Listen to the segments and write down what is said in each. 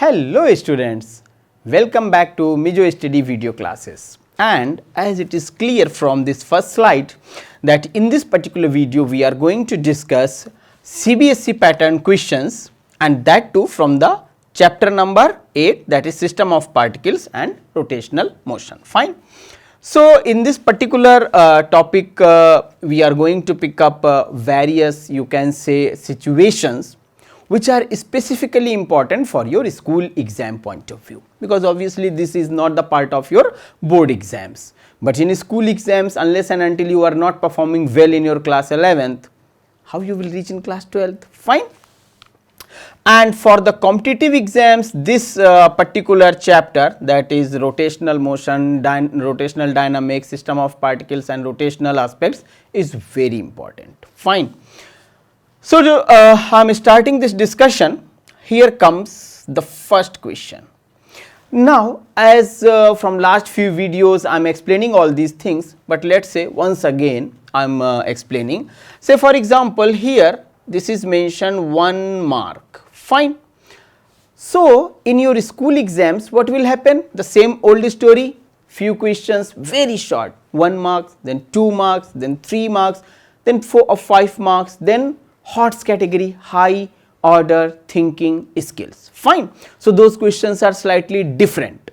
Hello students, welcome back to Mijo Study video classes, and as it is clear from this first slide that in this particular video we are going to discuss CBSE pattern questions, and that too from the chapter number 8, that is system of particles and rotational motion. Fine. So in this particular topic we are going to pick up various, you can say, situations which are specifically important for your school exam point of view, because obviously this is not the part of your board exams, but in school exams, unless and until you are not performing well in your class 11th, how you will reach in class 12th? Fine. And for the competitive exams, this particular chapter, that is rotational motion, rotational dynamics, system of particles and rotational aspects, is very important. Fine. So, I am starting this discussion. Here comes the first question. Now, as from last few videos I am explaining all these things, but let us say once again I am explaining. Say for example, here this is mentioned 1 mark. Fine. So, in your school exams, what will happen? The same old story, few questions, very short, 1 mark, then 2 marks, then 3 marks, then 4 or 5 marks, then HOTS category, high order thinking skills. Fine. So, those questions are slightly different.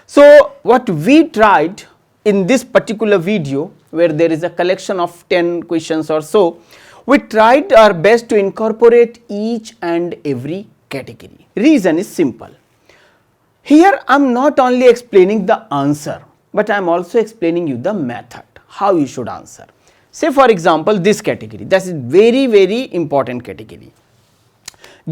So, what we tried in this particular video, where there is a collection of 10 questions or so, we tried our best to incorporate each and every category. Reason is simple. Here I am not only explaining the answer, but I am also explaining you the method, how you should answer. Say for example, this category, that is very important category,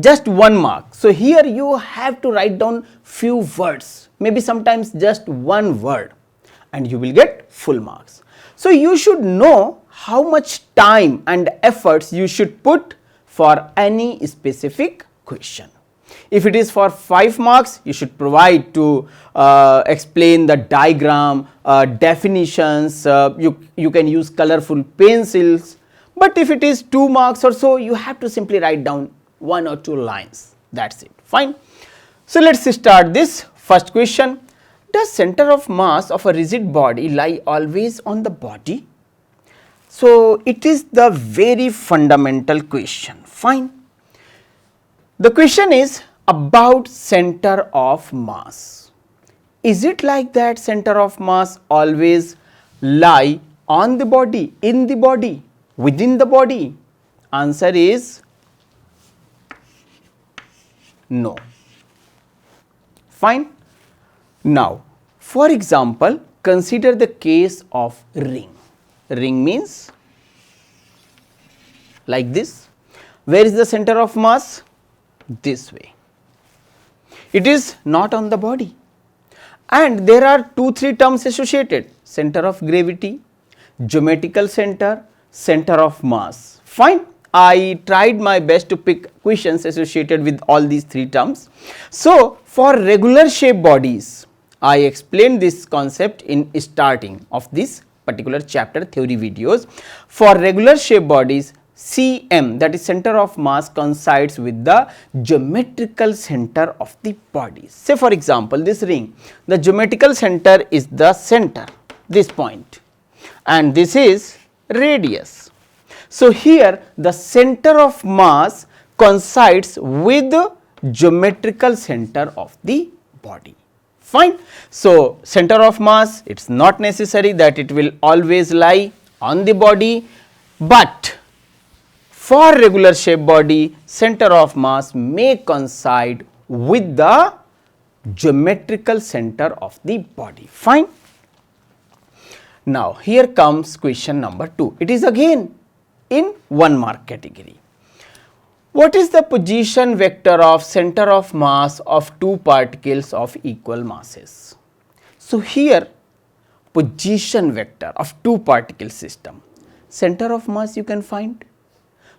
just 1 mark. So, here you have to write down few words, maybe sometimes just 1 word, and you will get full marks. So, you should know how much time and efforts you should put for any specific question. If it is for 5 marks, you should provide to explain the diagram, definitions, you can use colorful pencils, but if it is 2 marks or so, you have to simply write down 1 or 2 lines, that is it. Fine. So, let us start this first question. Does center of mass of a rigid body lie always on the body? So, it is the very fundamental question. Fine. The question is about center of mass. Is it like that center of mass always lie on the body, in the body, within the body? Answer is no. Fine. Now, for example, consider the case of ring. Ring means like this. Where is the center of mass? This way. It is not on the body, and there are 2-3 terms associated: center of gravity, geometrical center, center of mass. Fine. I tried my best to pick questions associated with all these 3 terms. So, for regular shape bodies, I explained this concept in starting of this particular chapter theory videos. For regular shape bodies, CM, that is center of mass, coincides with the geometrical center of the body. Say for example, this ring, the geometrical center is the center, this point, and this is radius. So, here the center of mass coincides with the geometrical center of the body. Fine. So, center of mass, it is not necessary that it will always lie on the body, but for regular shape body, center of mass may coincide with the geometrical center of the body. Fine. Now, here comes question number 2. It is again in 1 mark category. What is the position vector of center of mass of 2 particles of equal masses? So, here position vector of 2 particle system, center of mass you can find.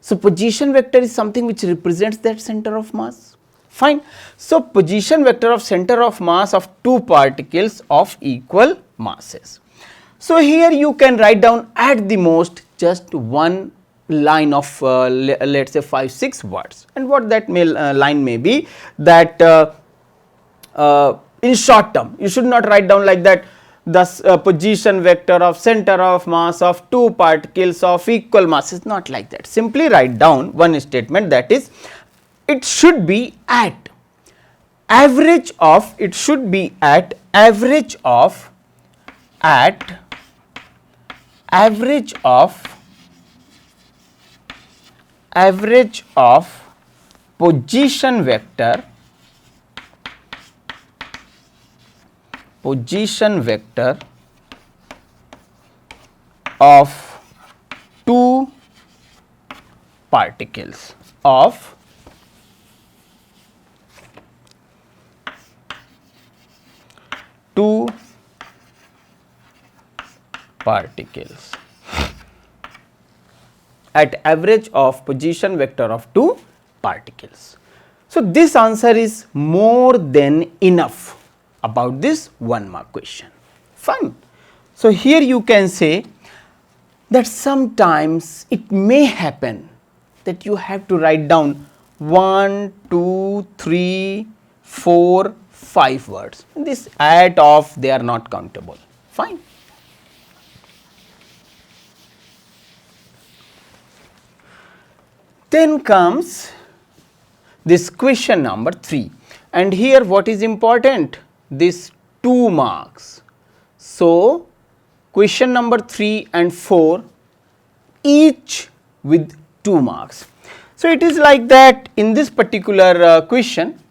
So, position vector is something which represents that center of mass. Fine. So, position vector of center of mass of 2 particles of equal masses. So, here you can write down at the most just 1 line of let us say 5-6 words, and what that line may be, that in short term. You should not write down like that the position vector of center of mass of two particles of equal mass, is not like that. Simply write down one statement, that is, it should be at average of, it should be at average of, at average of, average of position vector, position vector of two particles of two particles, at average of position vector of two particles. So, this answer is more than enough about this 1 mark question. Fine. So, here you can say that sometimes it may happen that you have to write down 1, 2, 3, 4, 5 words. This at, of, they are not countable. Fine. Then comes this question number 3, and here what is important? This 2 marks. So, question number 3 and 4 each with 2 marks. So, it is like that in this particular question,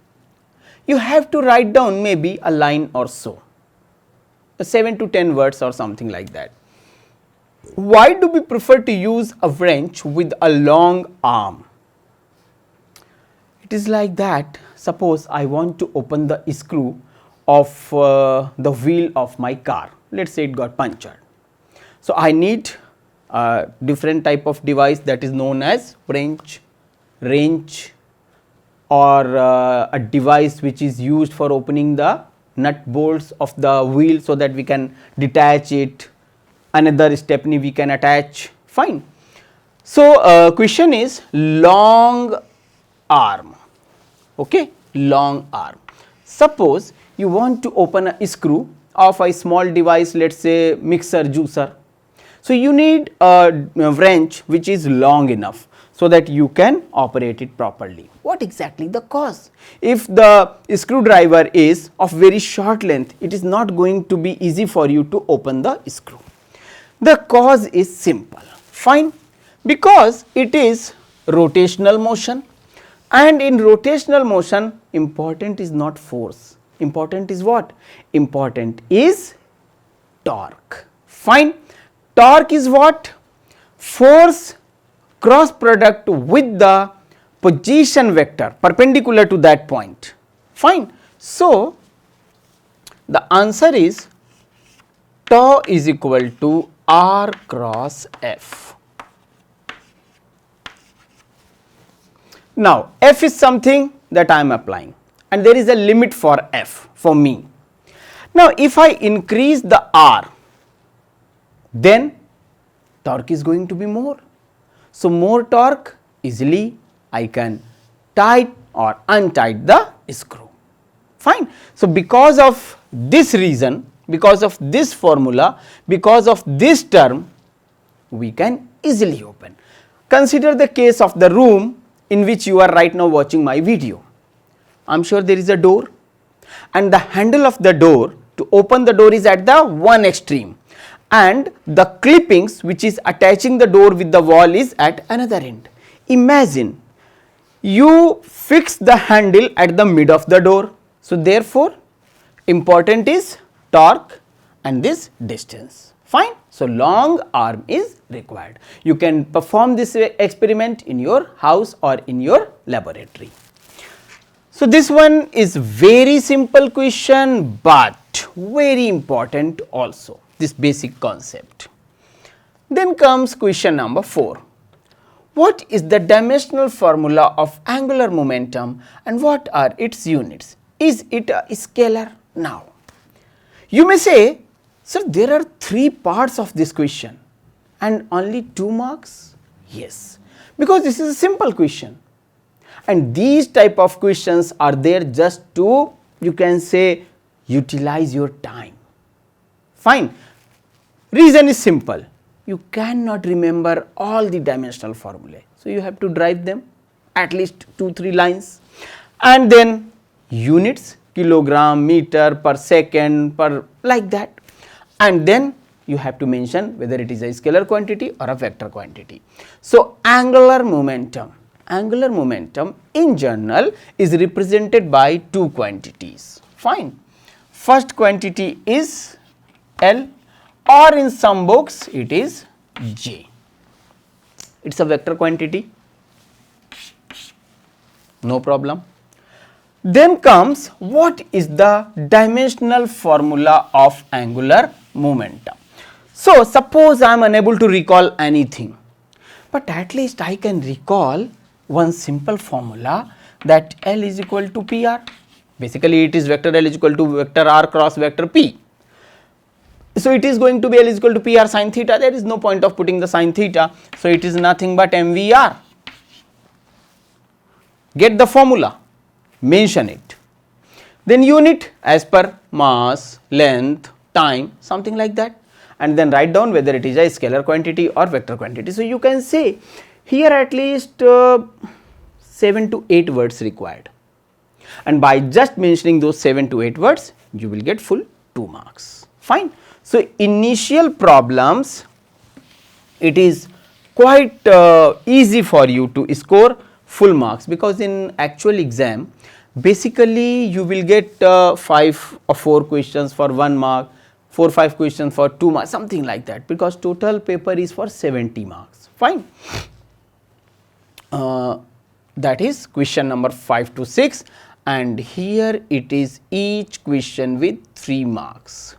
you have to write down maybe a line or so, 7 to 10 words or something like that. Why do we prefer to use a wrench with a long arm? It is like that, suppose I want to open the screw of the wheel of my car, let us say it got punctured. So, I need a different type of device that is known as wrench, wrench, or a device which is used for opening the nut bolts of the wheel so that we can detach it, another stepney we can attach, fine. So, question is long arm, okay, long arm. Suppose you want to open a screw of a small device, let us say mixer, juicer. So, you need a wrench which is long enough so that you can operate it properly. What exactly the cause? If the screwdriver is of very short length, it is not going to be easy for you to open the screw. The cause is simple, fine, because it is rotational motion, and in rotational motion important is not force, important is what? Important is torque, fine. Torque is what? Force cross product with the position vector perpendicular to that point, fine. So, the answer is tau is equal to R cross F. Now, F is something that I am applying and there is a limit for F for me. Now, if I increase the R, then torque is going to be more. So, more torque, easily I can tight or untight the screw, fine. So, because of this reason, because of this formula, because of this term, we can easily open. Consider the case of the room in which you are right now watching my video. I am sure there is a door and the handle of the door to open the door is at the one extreme and the clippings which is attaching the door with the wall is at another end. Imagine you fix the handle at the mid of the door. So, therefore, important is torque and this distance, fine. So, long arm is required. You can perform this experiment in your house or in your laboratory. So, this one is very simple question, but very important also, this basic concept. Then comes question number 4. What is the dimensional formula of angular momentum and what are its units? Is it a scalar? Now, you may say, sir, there are 3 parts of this question and only 2 marks? Yes, because this is a simple question and these type of questions are there just to you can say utilize your time. Fine. Reason is simple, you cannot remember all the dimensional formulae. So, you have to drive them at least 2-3 lines, and then units kilogram, meter, per second, per like that, and then you have to mention whether it is a scalar quantity or a vector quantity. So, angular momentum in general is represented by two quantities. Fine. First quantity is L, or in some books it is J. It is a vector quantity, no problem. Then comes what is the dimensional formula of angular momentum. So, suppose I am unable to recall anything, but at least I can recall one simple formula, that L is equal to PR. Basically, it is vector L is equal to vector R cross vector P. So, it is going to be L is equal to PR sin theta. There is no point of putting the sin theta. So, it is nothing but MVR. Get the formula, mention it. Then unit as per mass, length, time, something like that, and then write down whether it is a scalar quantity or vector quantity. So, you can say here at least 7 to 8 words required, and by just mentioning those 7 to 8 words you will get full 2 marks. Fine. So, initial problems, it is quite easy for you to score full marks, because in actual exam basically you will get 5 or 4 questions for 1 mark, 4 or 5 questions for 2 marks, something like that, because total paper is for 70 marks. Fine. That is question number 5 to 6, and here it is each question with 3 marks.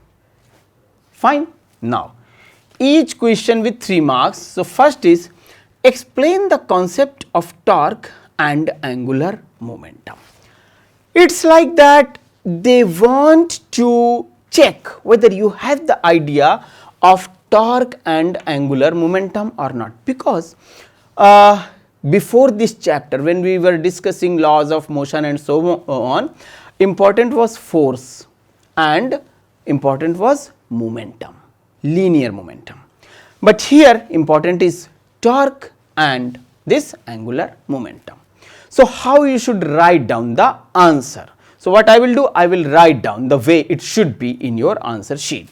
Fine. Now, each question with 3 marks. So, first is explain the concept of torque and angular momentum. It is like that they want to check whether you have the idea of torque and angular momentum or not, because before this chapter when we were discussing laws of motion and so on, important was force and important was momentum, linear momentum, but here important is torque and this angular momentum. So, how you should write down the answer? So, what I will do, I will write down the way it should be in your answer sheet.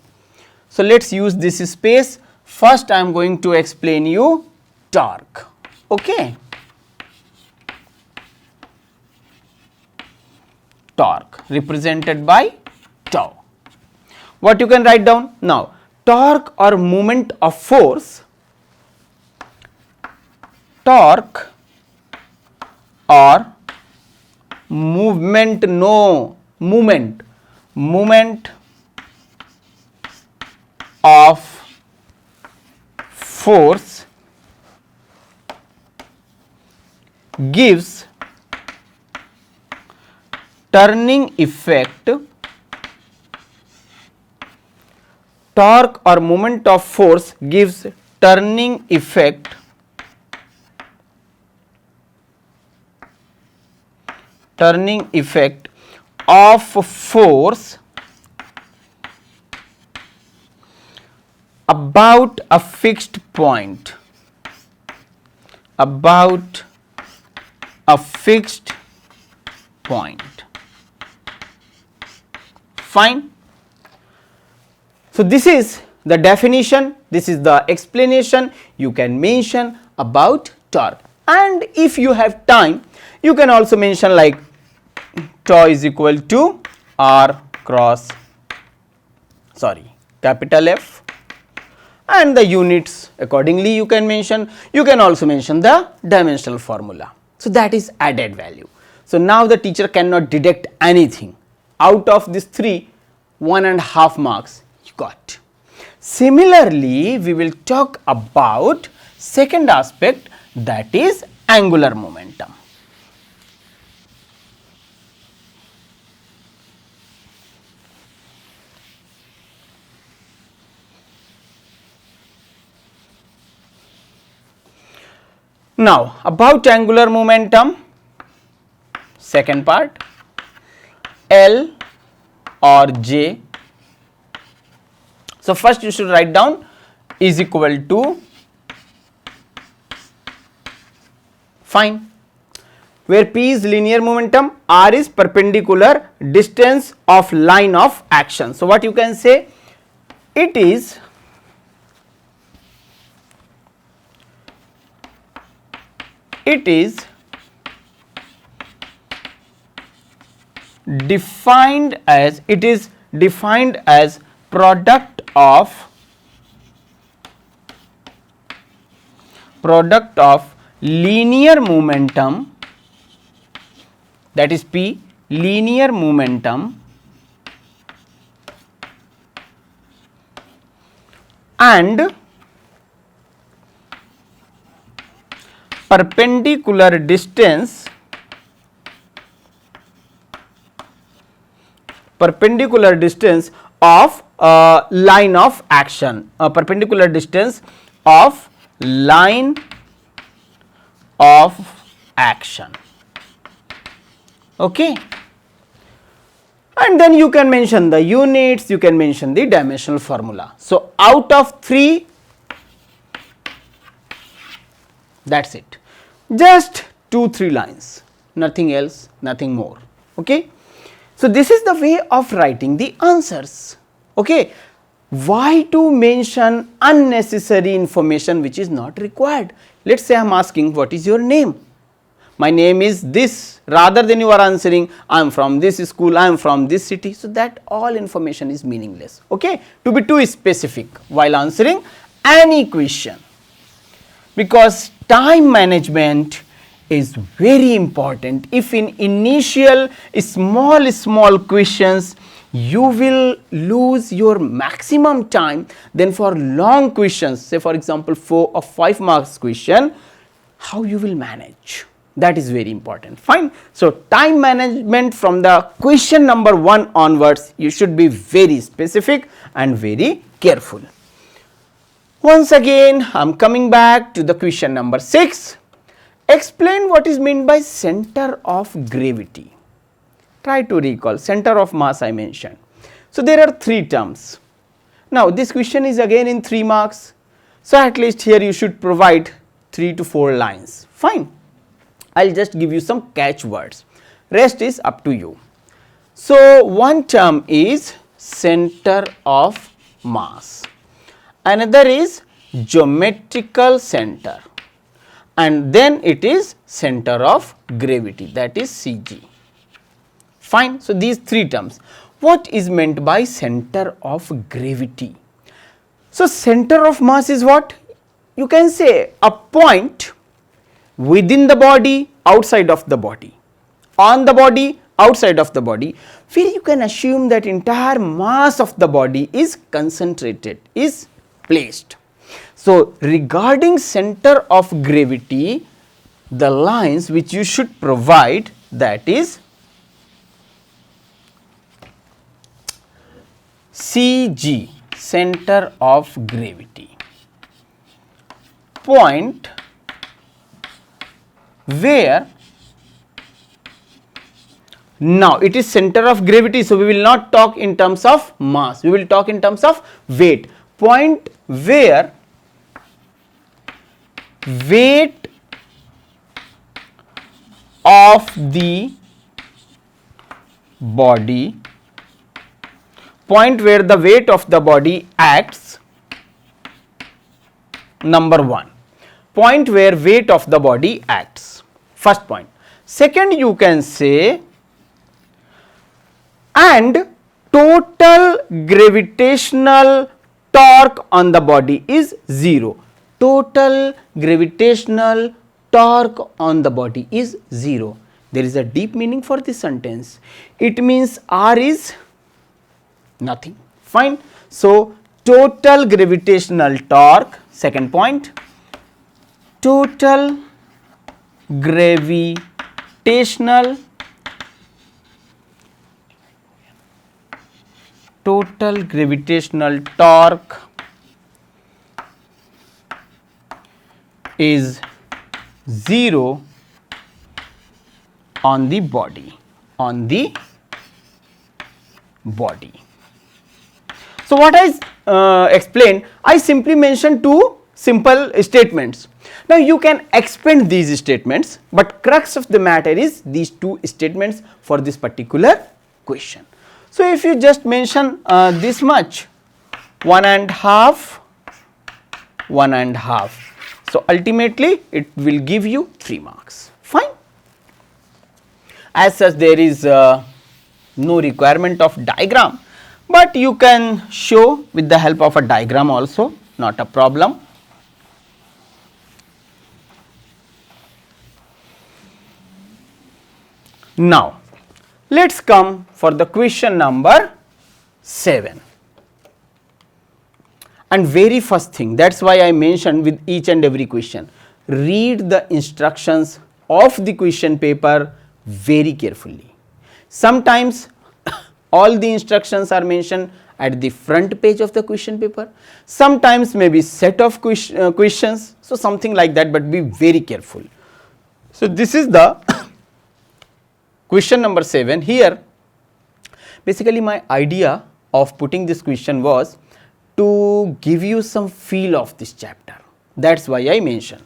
So, let us use this space. First I am going to explain you torque. Okay. Torque represented by tau. What you can write down? Now, torque or moment of force, torque or movement of force gives turning effect. Torque or moment of force gives turning effect of force about a fixed point, Fine. So, this is the definition, this is the explanation you can mention about torque, and if you have time you can also mention like tau is equal to R cross capital F, and the units accordingly you can mention. You can also mention the dimensional formula. So, that is added value. So, now the teacher cannot deduct anything out of these 3, 1.5 marks you got. Similarly, we will talk about second aspect, that is angular momentum. Now, about angular momentum, second part, L or J. So first you should write down is equal to, fine, where P is linear momentum, R is perpendicular distance of line of action. So what you can say, it is defined as product of linear momentum, that is P, linear momentum, and perpendicular distance of line of action, perpendicular distance of line of action. Okay, and then you can mention the units, you can mention the dimensional formula. So out of 3, that's it, just 2-3 lines, nothing else, nothing more. Okay, so this is the way of writing the answers. Okay, why to mention unnecessary information which is not required? Let us say I am asking what is your name, my name is this, rather than you are answering I am from this school, I am from this city. So that all information is meaningless. Okay, to be too specific while answering any question, because time management is very important. If in initial small questions you will lose your maximum time, then for long questions, say for example 4 or 5 marks question, how you will manage, that is very important. Fine. So time management from the question number 1 onwards, you should be very specific and very careful. Once again I am coming back to the question number 6. Explain what is meant by center of gravity. Try to recall, center of mass I mentioned. So there are 3 terms. Now this question is again in 3 marks. So at least here you should provide 3 to 4 lines. Fine. I will just give you some catch words. Rest is up to you. So one term is center of mass. Another is geometrical center, and then it is center of gravity, that is CG. Fine. So these 3 terms. What is meant by center of gravity? So center of mass is what? You can say a point within the body, outside of the body, on the body, outside of the body, where you can assume that entire mass of the body is concentrated, is placed. So regarding center of gravity, the lines which you should provide, that is CG, center of gravity, point where, now it is center of gravity, so we will not talk in terms of mass, we will talk in terms of weight. Point where weight of the body, point where the weight of the body acts, number 1, point where weight of the body acts, first point. Second, you can say and total gravitational torque on the body is 0. Total gravitational torque on the body is 0. There is a deep meaning for this sentence. It means R is nothing. Fine. So total gravitational torque, second point, total gravitational torque is 0 on the body, body. So, what I explained, I simply mentioned two simple statements. Now, you can expand these statements, but crux of the matter is these two statements for this particular question. So, if you just mention this much, 1.5, 1.5. So, ultimately it will give you 3 marks, fine. As such, there is no requirement of diagram, but you can show with the help of a diagram also, not a problem. Now, let us come for the question number 7. And very first thing, that is why I mentioned with each and every question, read the instructions of the question paper very carefully. Sometimes all the instructions are mentioned at the front page of the question paper, sometimes maybe set of questions, so something like that, but be very careful. So, this is the question number 7. Here basically my idea of putting this question was to give you some feel of this chapter. That is why I mentioned.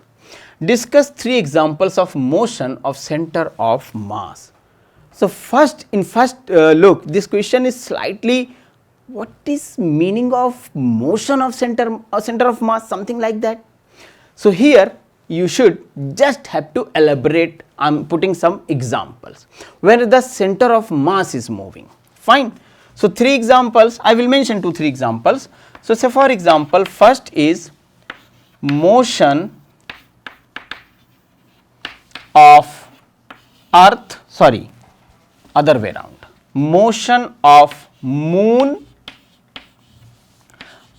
Discuss 3 examples of motion of center of mass. So, first look, this question is slightly, what is meaning of motion of center of mass, something like that. So, here you should just have to elaborate. I am putting some examples where the center of mass is moving, fine. So, 3 examples, I will mention 2-3 examples. So, say for example, first is motion of earth, sorry, other way around, motion of moon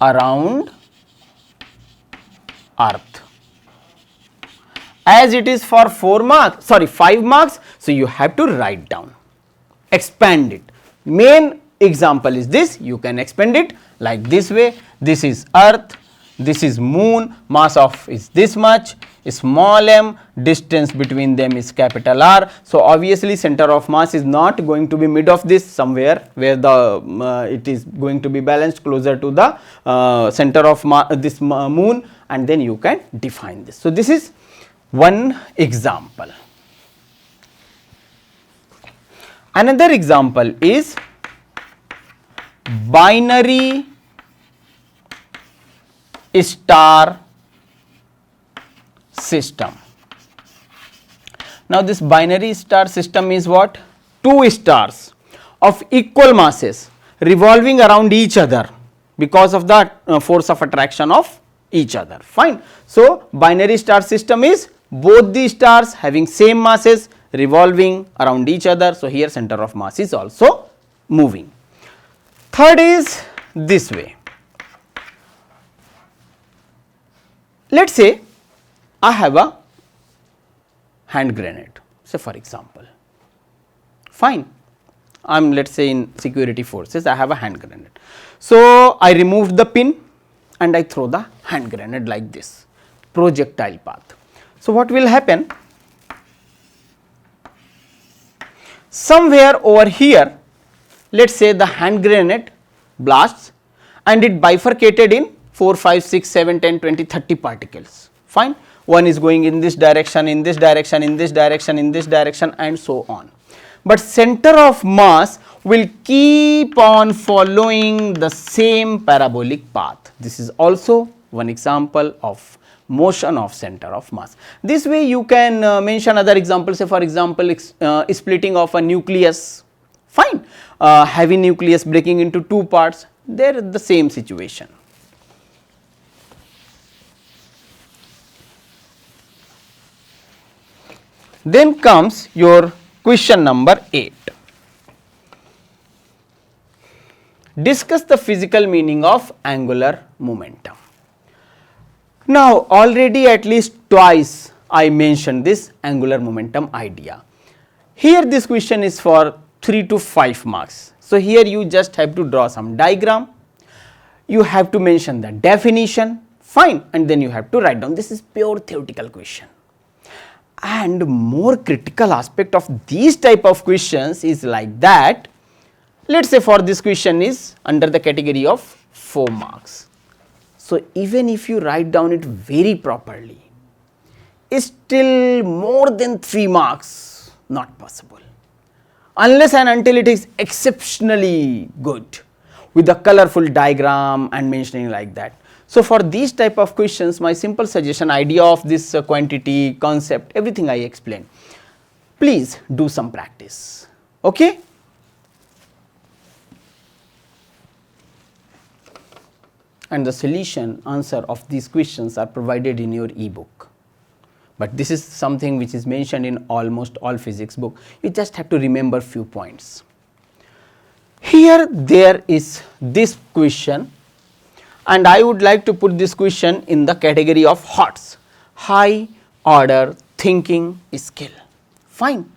around earth. As it is for 5 marks, so you have to write down, expand it. Main example is this, you can expand it like this way. This is earth, this is moon, mass of is this much, small m, distance between them is capital R. So, obviously center of mass is not going to be mid of this, somewhere where the it is going to be balanced closer to the center of this moon, and then you can define this. So, this is one example. Another example is binary star system. Now, this binary star system is what? 2 stars of equal masses revolving around each other because of the force of attraction of each other, fine. So, binary star system is both the stars having same masses revolving around each other. So, here center of mass is also moving. Third is this way. Let us say I have a hand grenade, say for example, fine. I am let us say in security forces, I have a hand grenade. So, I removed the pin and I throw the hand grenade like this, projectile path. So, what will happen? Somewhere over here, let us say the hand grenade blasts and it bifurcated in 4, 5, 6, 7, 10, 20, 30 particles, fine. One is going in this direction, in this direction, in this direction, in this direction, and so on. But center of mass will keep on following the same parabolic path. This is also one example of motion of center of mass. This way you can mention other examples, say for example, splitting of a nucleus, fine, heavy nucleus breaking into 2 parts, there is the same situation. Then comes your question number 8. Discuss the physical meaning of angular momentum. Now, already at least twice I mentioned this angular momentum idea. Here this question is for 3 to 5 marks. So, here you just have to draw some diagram, you have to mention the definition, fine, and then you have to write down. This is pure theoretical question. And more critical aspect of these type of questions is like that, let us say for this question is under the category of 4 marks. So, even if you write down it very properly, still more than 3 marks not possible, unless and until it is exceptionally good with a colorful diagram and mentioning like that. So, for these type of questions, my simple suggestion, idea of this quantity, concept, everything I explained, please do some practice. Okay? And the solution answer of these questions are provided in your e-book. But this is something which is mentioned in almost all physics book. You just have to remember few points. Here there is this question, and I would like to put this question in the category of HOTS, high order thinking skill. Fine.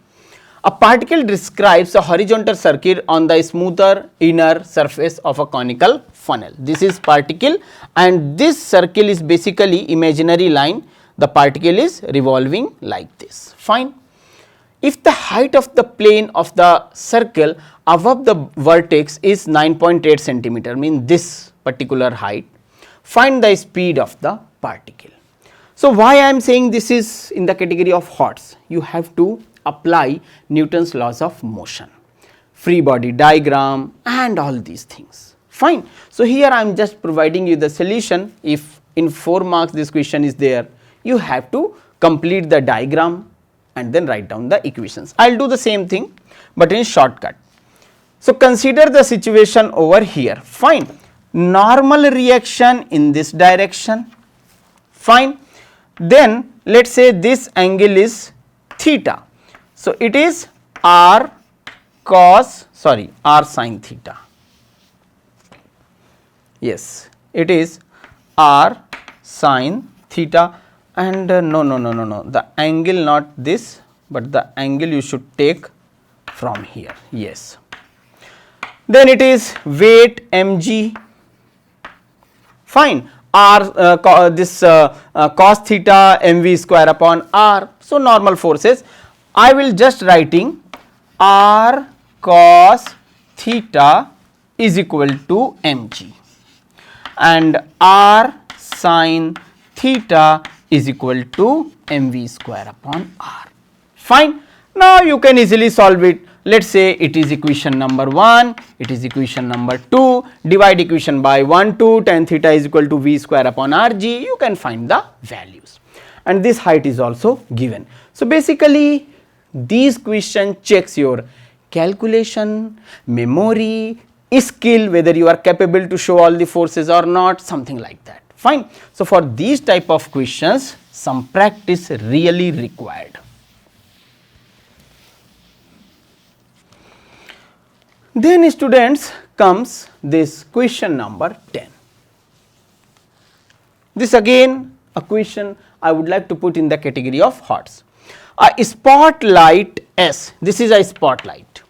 A particle describes a horizontal circle on the smoother inner surface of a conical funnel. This is particle, and this circle is basically imaginary line. The particle is revolving like this. Fine. If the height of the plane of the circle above the vertex is 9.8 centimeter, mean this particular height, find the speed of the particle. So, why I am saying this is in the category of HOTS? You have to apply Newton's laws of motion, free body diagram and all these things. Fine. So, here I am just providing you the solution. If in 4 marks this question is there, you have to complete the diagram and then write down the equations. I will do the same thing, but in shortcut. So, consider the situation over here. Fine. Normal reaction in this direction. Fine. Then let us say this angle is theta. So, it is r sin theta. Yes, it is r sin theta, and no, the angle not this, but the angle you should take from here. Yes. Then it is weight mg. Fine. R cos theta mv square upon r. So, normal forces. I will just writing r cos theta is equal to mg and r sin theta is equal to mv square upon r. Fine. Now, you can easily solve it. Let us say it is equation number 1, it is equation number 2, divide equation by 1, 2, tan theta is equal to v square upon rg, you can find the values, and this height is also given. So, basically these question checks your calculation, memory, skill, whether you are capable to show all the forces or not, something like that. Fine. So, for these type of questions, some practice really required. Then students comes this question number 10. This again a question I would like to put in the category of HOTS. A spotlight S, this is a spotlight,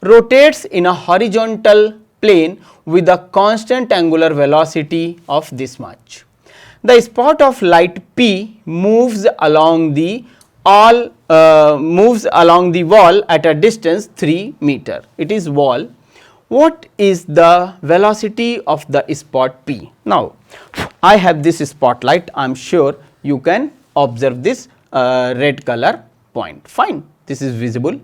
rotates in a horizontal plane with a constant angular velocity of this much. The spot of light P moves along the wall at a distance 3 meter. It is wall. What is the velocity of the spot P? Now, I have this spotlight. I am sure you can observe this red color point. Fine. This is visible.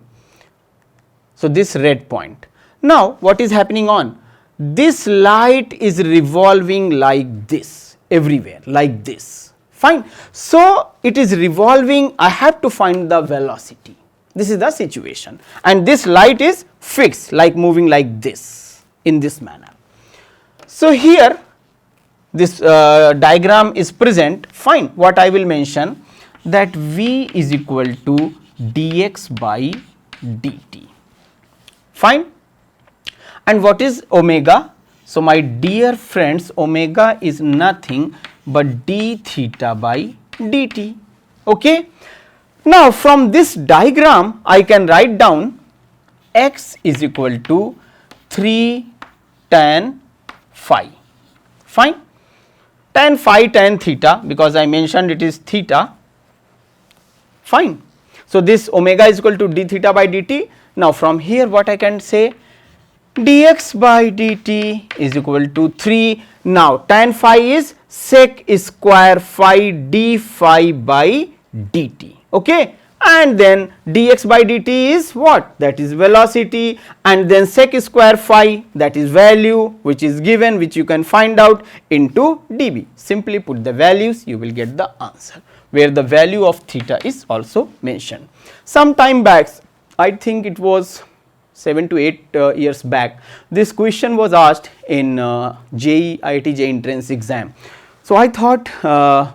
So, this red point. Now, what is happening on? This light is revolving like this everywhere, like this. Fine. So, it is revolving, I have to find the velocity. This is the situation, and this light is fixed, like moving like this, in this manner. So, here this diagram is present. Fine. What I will mention, that V is equal to dx by dt. Fine. And what is omega? So, my dear friends, omega is nothing but d theta by dt. Okay. Now, from this diagram I can write down x is equal to 3 tan phi. Fine. Tan phi tan theta, because I mentioned it is theta. Fine. So, this omega is equal to d theta by dt. Now, from here what I can say, dx by dt is equal to 3. Now tan phi is sec square phi d phi by dt, okay, and then dx by dt is what? That is velocity, and then sec square phi, that is value which is given, which you can find out, into dB. Simply put the values, you will get the answer, where the value of theta is also mentioned. Some time back, I think it was 7 to 8 years back, this question was asked in JEE IIT JEE entrance exam. So I thought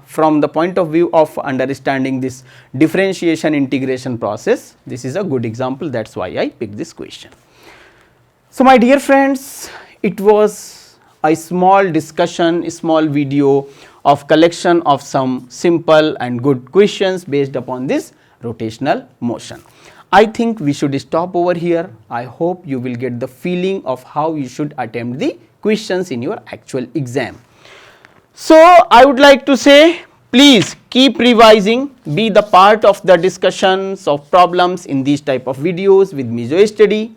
from the point of view of understanding this differentiation integration process, this is a good example, that is why I picked this question. So my dear friends, it was a small discussion, a small video of collection of some simple and good questions based upon this rotational motion. I think we should stop over here. I hope you will get the feeling of how you should attempt the questions in your actual exam. So I would like to say, please keep revising, be the part of the discussions of problems in these type of videos with Mizo Study.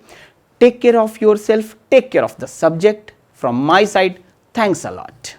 Take care of yourself, take care of the subject. From my side, thanks a lot.